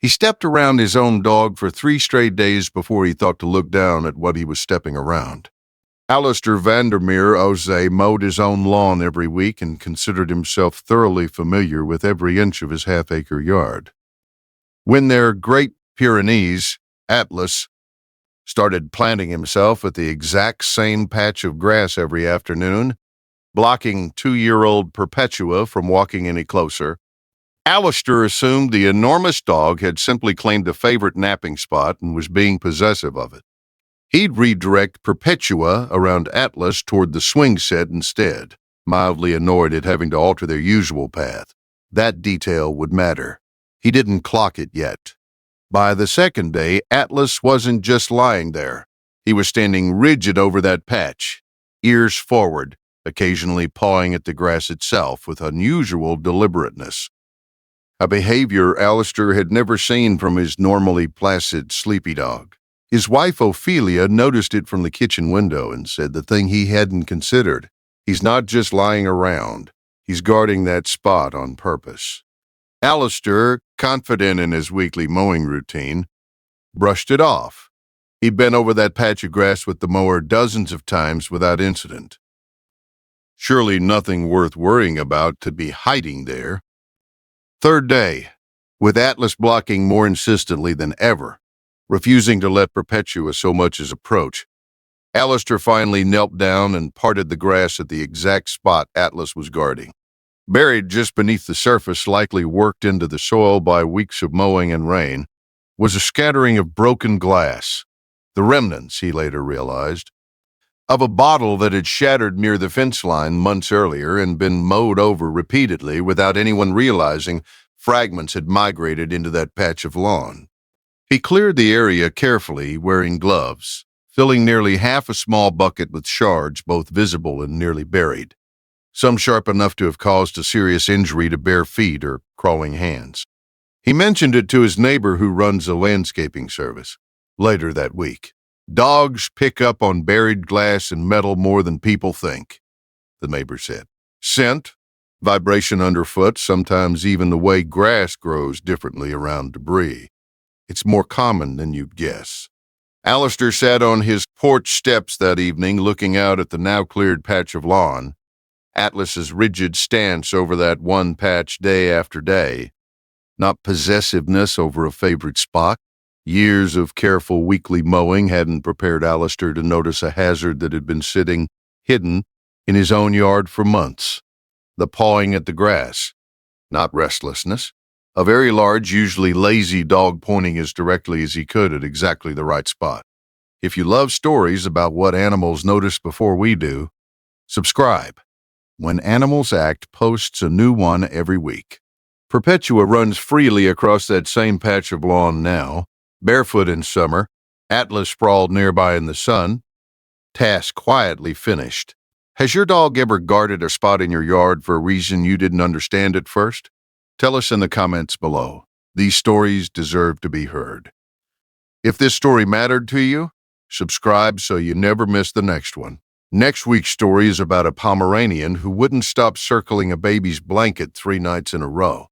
He stepped around his own dog for 3 straight days before he thought to look down at what he was stepping around. Alistair Vandermeer Ose mowed his own lawn every week and considered himself thoroughly familiar with every inch of his half-acre yard. When their Great Pyrenees, Atlas, started planting himself at the exact same patch of grass every afternoon, blocking 2-year-old Perpetua from walking any closer, Alistair assumed the enormous dog had simply claimed a favorite napping spot and was being possessive of it. He'd redirect Perpetua around Atlas toward the swing set instead, mildly annoyed at having to alter their usual path. That detail would matter. He didn't clock it yet. By the second day, Atlas wasn't just lying there. He was standing rigid over that patch, ears forward, occasionally pawing at the grass itself with unusual deliberateness. A behavior Alistair had never seen from his normally placid, sleepy dog. His wife Ophelia noticed it from the kitchen window and said the thing he hadn't considered. He's not just lying around. He's guarding that spot on purpose. Alistair, confident in his weekly mowing routine, brushed it off. He'd been over that patch of grass with the mower dozens of times without incident. Surely nothing worth worrying about to be hiding there. Third day, with Atlas blocking more insistently than ever, refusing to let Perpetua so much as approach, Alistair finally knelt down and parted the grass at the exact spot Atlas was guarding. Buried just beneath the surface, likely worked into the soil by weeks of mowing and rain, was a scattering of broken glass, the remnants, he later realized, of a bottle that had shattered near the fence line months earlier and been mowed over repeatedly without anyone realizing fragments had migrated into that patch of lawn. He cleared the area carefully, wearing gloves, filling nearly half a small bucket with shards, both visible and nearly buried, some sharp enough to have caused a serious injury to bare feet or crawling hands. He mentioned it to his neighbor who runs a landscaping service. Later that week, "Dogs pick up on buried glass and metal more than people think," the neighbor said. "Scent, vibration underfoot, sometimes even the way grass grows differently around debris. It's more common than you'd guess." Alistair sat on his porch steps that evening, looking out at the now-cleared patch of lawn. Atlas's rigid stance over that one patch day after day. Not possessiveness over a favorite spot. Years of careful weekly mowing hadn't prepared Alistair to notice a hazard that had been sitting hidden in his own yard for months. The pawing at the grass. Not restlessness. A very large, usually lazy dog pointing as directly as he could at exactly the right spot. If you love stories about what animals notice before we do, subscribe. When Animals Act posts a new one every week. Perpetua runs freely across that same patch of lawn now, barefoot in summer, Atlas sprawled nearby in the sun. Task quietly finished. Has your dog ever guarded a spot in your yard for a reason you didn't understand at first? Tell us in the comments below. These stories deserve to be heard. If this story mattered to you, subscribe so you never miss the next one. Next week's story is about a Pomeranian who wouldn't stop circling a baby's blanket 3 nights in a row.